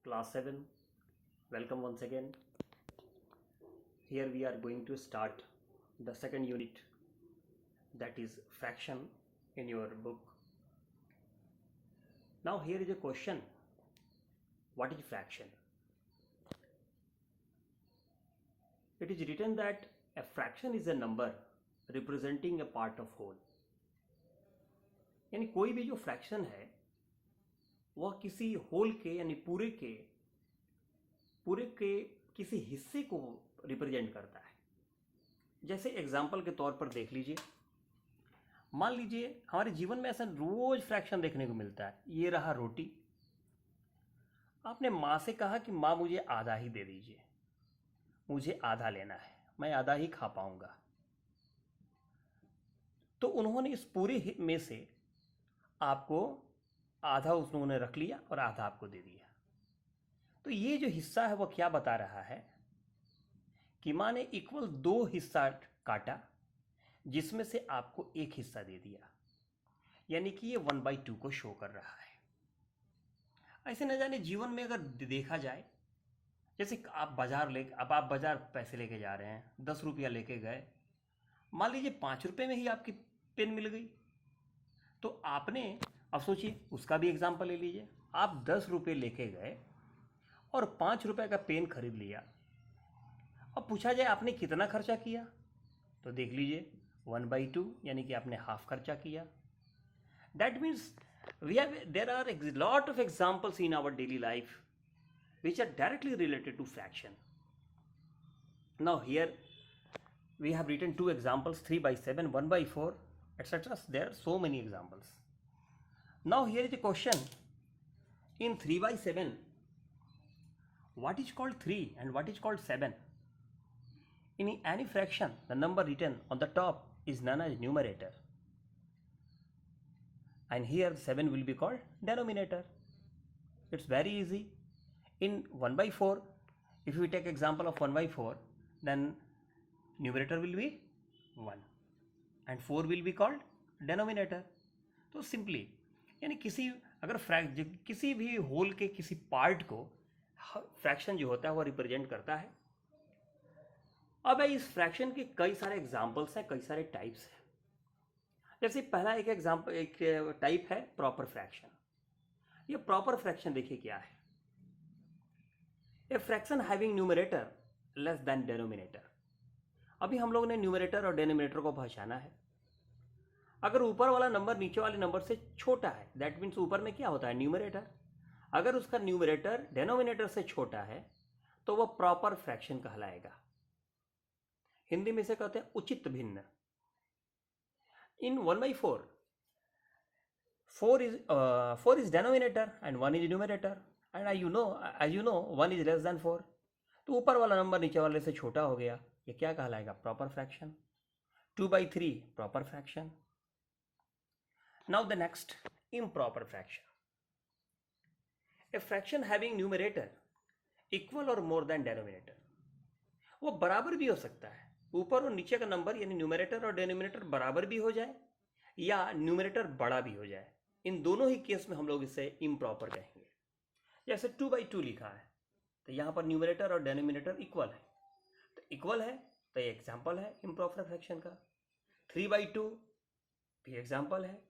Class 7, welcome once again. Here we are going to start the second unit, that is fraction, in your book. Now here is a question: what is fraction? It is written that a fraction is a number representing a part of whole. यानी कोई भी जो fraction है वह किसी whole के यानी पूरे के किसी हिस्से को रिप्रेजेंट करता है। जैसे एग्जाम्पल के तौर पर देख लीजिए, मान लीजिए हमारे जीवन में ऐसा रोज फ्रैक्शन देखने को मिलता है। ये रहा रोटी, आपने माँ से कहा कि माँ मुझे आधा ही दे दीजिए, मुझे आधा लेना है, मैं आधा ही खा पाऊंगा। तो उन्होंने इस पूरे में से आपको आधा उन्होंने रख लिया और आधा आपको दे दिया। तो ये जो हिस्सा है वो क्या बता रहा है कि माँ ने इक्वल 2 हिस्सा काटा जिसमें से आपको एक हिस्सा दे दिया, यानी कि ये 1/2 को शो कर रहा है। ऐसे न जाने जीवन में अगर देखा जाए, जैसे आप बाजार पैसे लेके जा रहे हैं, 10 रुपया लेके गए, मान लीजिए 5 रुपये में ही आपकी पेन मिल गई। तो आपने, अब सोचिए उसका भी एग्जाम्पल ले लीजिए, आप 10 रुपये लेके गए और 5 रुपये का पेन खरीद लिया। अब पूछा जाए आपने कितना खर्चा किया, तो देख लीजिए 1/2, यानी कि आपने हाफ खर्चा किया। That means there are lot of examples in our daily life which are directly related to fraction. Now here we have written 2 examples, 3/7, 1/4, etc. There are so many examples. Now here is a question: in 3/7, what is called 3 and what is called 7? In any fraction, the number written on the top is known as numerator, and here 7 will be called denominator. It's very easy. In 1/4, if we take example of 1/4, then numerator will be 1 and 4 will be called denominator. तो simply यानी किसी भी whole के किसी part को fraction जो होता है वो रिप्रेजेंट करता है। अब इस फ्रैक्शन के कई सारे एग्जाम्पल्स हैं, कई सारे टाइप्स हैं। जैसे पहला एक टाइप है प्रॉपर फ्रैक्शन। ये प्रॉपर फ्रैक्शन देखिए क्या है: a fraction having numerator less than denominator. अभी हम लोग ने न्यूमरेटर और डेनोमिनेटर को पहचाना है। अगर ऊपर वाला नंबर नीचे वाले नंबर से छोटा है, दैट मीन्स ऊपर में क्या होता है, न्यूमरेटर। अगर उसका न्यूमरेटर डेनोमिनेटर से छोटा है तो वह प्रॉपर फ्रैक्शन कहलाएगा। हिंदी में से कहते हैं उचित भिन्न। इन 1/4, 4 is denominator and 1 is numerator, and as you know 1 is less than 4। तो ऊपर वाला नंबर नीचे वाले से छोटा हो गया, ये क्या कहलाएगा, proper fraction. 2/3 proper fraction. Now the next, improper fraction. A fraction having numerator equal और मोर देन डेनोमिनेटर। वो बराबर भी हो सकता है, ऊपर और नीचे का नंबर यानी न्यूमरेटर और डेनोमिनेटर बराबर भी हो जाए या न्यूमरेटर बड़ा भी हो जाए। इन दोनों ही केस में हम लोग इसे इम्प्रॉपर कहेंगे। जैसे 2/2 लिखा है तो यहाँ पर न्यूमरेटर और डेनोमिनेटर इक्वल है, तो इक्वल है तो ये एग्जाम्पल है इम्प्रॉपर फ्रैक्शन का। 3/2 भी एग्जाम्पल है।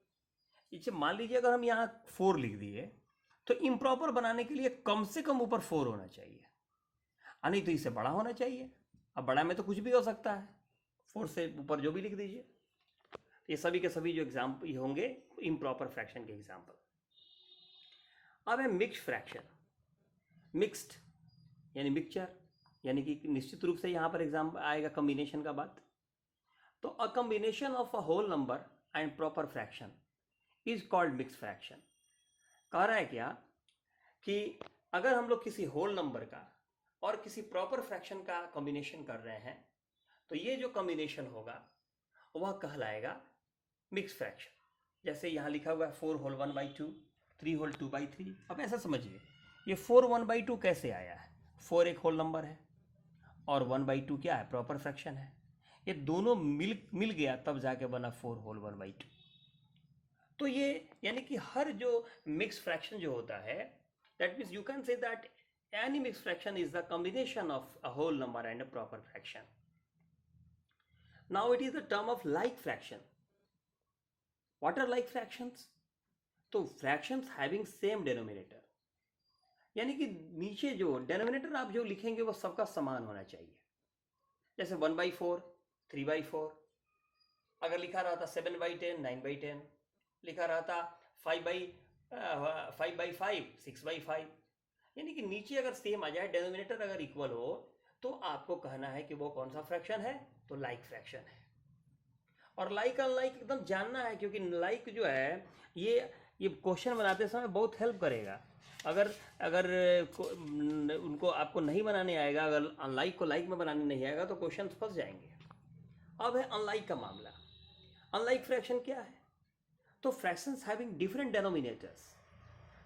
इसे मान लीजिए अगर हम यहाँ 4 लिख दिए तो इम्प्रॉपर बनाने के लिए कम से कम ऊपर 4 होना चाहिए, नहीं तो इसे बड़ा होना चाहिए। अब बड़ा में तो कुछ भी हो सकता है, 4 से ऊपर जो भी लिख दीजिए। ये सभी के सभी जो एग्जाम्पल होंगे इम्प्रॉपर फ्रैक्शन के एग्जाम्पल। अब है मिक्स्ड फ्रैक्शन। मिक्स्ड यानी मिक्सचर, यानी कि निश्चित रूप से यहाँ पर एग्जाम आएगा कॉम्बिनेशन का बात। तो a combination of a whole number and proper fraction is called mixed fraction. कह रहा है क्या कि अगर हम लोग किसी होल नंबर का और किसी प्रॉपर फ्रैक्शन का कॉम्बिनेशन कर रहे हैं तो ये जो कॉम्बिनेशन होगा वह कहलाएगा मिक्स्ड फ्रैक्शन। जैसे यहाँ लिखा हुआ है 4 होल 1/2, 3 होल 2/3। अब ऐसा समझिए ये 4 1/2 कैसे आया है। 4 एक होल नंबर है और 1/2 क्या है, प्रॉपर फ्रैक्शन है। ये दोनों मिल गया तब जाके बना 4 होल 1/2। तो ये यानी कि हर जो मिक्स फ्रैक्शन जो होता है, that means you can say that Any mixed fraction is the combination of a whole number and a proper fraction. Now it is the term of like fraction. What are like fractions? तो fractions having same denominator, यानी कि नीचे जो denominator आप जो लिखेंगे वो सबका समान होना चाहिए. जैसे 1/4, 3/4, अगर लिखा रहा था 7/10, 9/10, लिखा रहा था 5/5, 6/5, यानी कि नीचे अगर सेम आ जाए, डेनोमिनेटर अगर इक्वल हो, तो आपको कहना है कि वो कौन सा फ्रैक्शन है, तो लाइक फ्रैक्शन है. और लाइक अनलाइक एकदम जानना है, क्योंकि लाइक जो है ये क्वेश्चन बनाते समय बहुत हेल्प करेगा. अगर अगर उनको आपको नहीं बनाने आएगा, अगर अनलाइक को लाइक में बनाने नहीं आएगा, तो क्वेश्चन फंस जाएंगे. अब है अनलाइक का मामला. अनलाइक फ्रैक्शन क्या है? तो फ्रैक्शंस हैविंग डिफरेंट डेनोमिनेटर्स.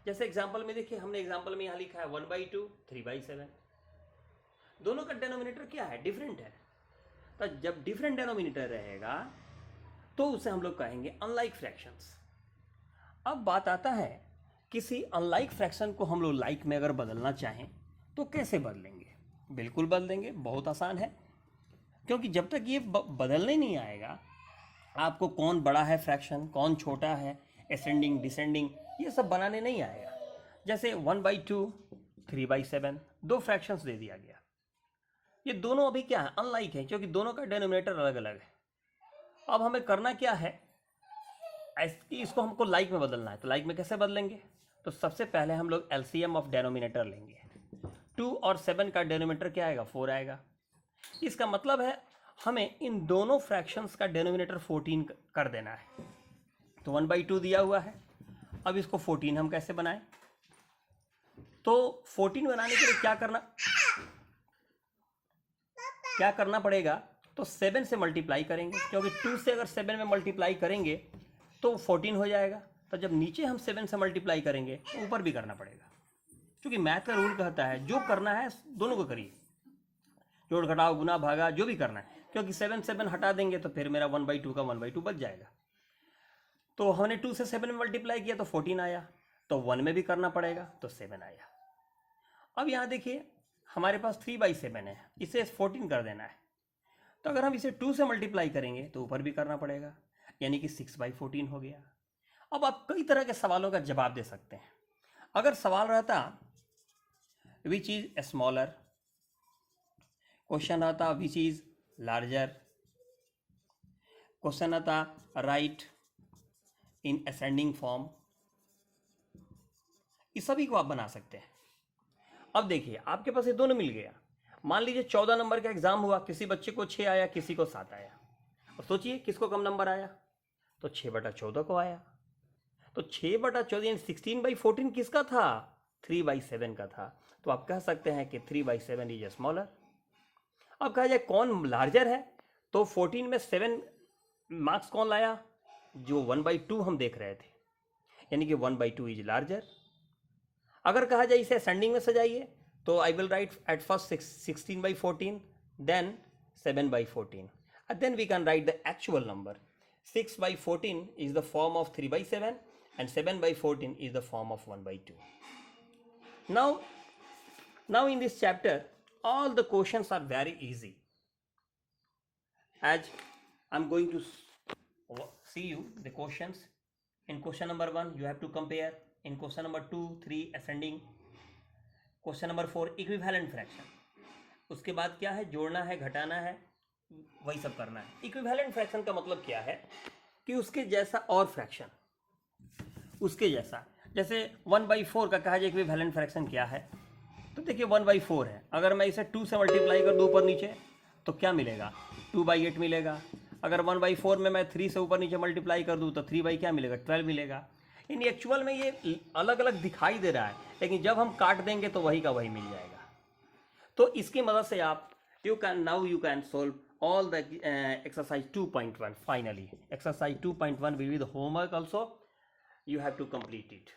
जैसे एग्जांपल में देखिए, हमने एग्जांपल में यहाँ लिखा है 1/2, 3/7. दोनों का डेनोमिनेटर क्या है? डिफरेंट है. तो जब डिफरेंट डेनोमिनेटर रहेगा तो उसे हम लोग कहेंगे अनलाइक फ्रैक्शंस. अब बात आता है, किसी अनलाइक फ्रैक्शन को हम लोग लाइक में अगर बदलना चाहें तो कैसे बदलेंगे? बिल्कुल बदल देंगे, बहुत आसान है. क्योंकि जब तक ये बदलने नहीं आएगा, आपको कौन बड़ा है फ्रैक्शन, कौन छोटा है, असेंडिंग डिसेंडिंग, ये सब बनाने नहीं आएगा. जैसे 1/2, 3/7, दो फ्रैक्शंस दे दिया गया. ये दोनों अभी क्या है? अनलाइक है, क्योंकि दोनों का डेनोमिनेटर अलग अलग है. अब हमें करना क्या है, इसको हमको लाइक में बदलना है. तो लाइक में कैसे बदलेंगे? तो सबसे पहले हम लोग एलसीएम ऑफ डेनोमिनेटर लेंगे. 2 और 7 का डेनोमिनेटर क्या आएगा? 4 आएगा. इसका मतलब है हमें इन दोनों फ्रैक्शंस का डेनोमिनेटर 14 कर देना है. तो 1/2 दिया हुआ है. अब इसको 14 हम कैसे बनाएं? तो 14 बनाने के लिए क्या करना पड़ेगा? तो 7 से मल्टीप्लाई करेंगे, क्योंकि 2 से अगर 7 में मल्टीप्लाई करेंगे तो 14 हो जाएगा. तो जब नीचे हम 7 से मल्टीप्लाई करेंगे तो ऊपर भी करना पड़ेगा, क्योंकि मैथ का रूल कहता है जो करना है दोनों को करिए, जोड़ घटाव गुना भागा जो भी करना है. क्योंकि 7 हटा देंगे तो फिर मेरा 1/2 का 1/2 बच जाएगा. तो हमने 2 से 7 में मल्टीप्लाई किया तो 14 आया, तो 1 में भी करना पड़ेगा, तो 7 आया. अब यहाँ देखिए, हमारे पास 3/7 है, इसे 14 कर देना है. तो अगर हम इसे 2 से मल्टीप्लाई करेंगे तो ऊपर भी करना पड़ेगा, यानी कि 6/14 हो गया. अब आप कई तरह के सवालों का जवाब दे सकते हैं. अगर सवाल रहता विच इज स्मॉलर, क्वेश्चन रहता विच इज लार्जर, क्वेश्चन आता राइट इन असेंडिंग फॉर्म, इस सभी को आप बना सकते हैं. अब देखिए, आपके पास ये दोनों मिल गया. मान लीजिए 14 नंबर का एग्जाम हुआ, किसी बच्चे को 6 आया, किसी को 7 आया. और सोचिए किसको कम नंबर आया, तो 6/14 को आया. तो 6/14 यानी 16/14 किसका था? 3/7 का था. तो आप कह सकते हैं कि 3/7 इज स्मॉलर. अब कहा जाए कौन लार्जर है, तो 14 में 7 मार्क्स कौन लाया? जो 1/2 हम देख रहे थे, यानी कि 1/2 इज लार्जर. अगर कहा जाए इसे असेंडिंग में सजाइए, तो I will write at first 16/14, then 7/14, and then we can write the actual number. 6/14 is the form of 3/7 and 7/14 is the form of 1/2. Now in this chapter, all the questions are very easy. As I'm going to see you the questions. In question number 1, you have to compare. In question number 2, 3 ascending. Question number 4 equivalent fraction. उसके बाद क्या है? जोड़ना है, घटाना है, वही सब करना है. इक्विवेलेंट फ्रैक्शन का मतलब क्या है? कि उसके जैसा और फ्रैक्शन, उसके जैसा. जैसे 1/4 का कहा जाए इक्विवेलेंट फ्रैक्शन क्या है, तो देखिए 1/4 है. अगर मैं इसे 2 से मल्टीप्लाई कर दूँ ऊपर नीचे, तो क्या मिलेगा? 2/8 मिलेगा. अगर 1/4 में मैं 3 से ऊपर नीचे मल्टीप्लाई कर दूँ तो 3 क्या मिलेगा? 12 मिलेगा. इन एक्चुअल में ये अलग अलग दिखाई दे रहा है, लेकिन जब हम काट देंगे तो वही का वही मिल जाएगा. तो इसकी मदद से आप you can solve all the exercise 2.1. finally exercise 2.1 will be the homework also. You have to complete it.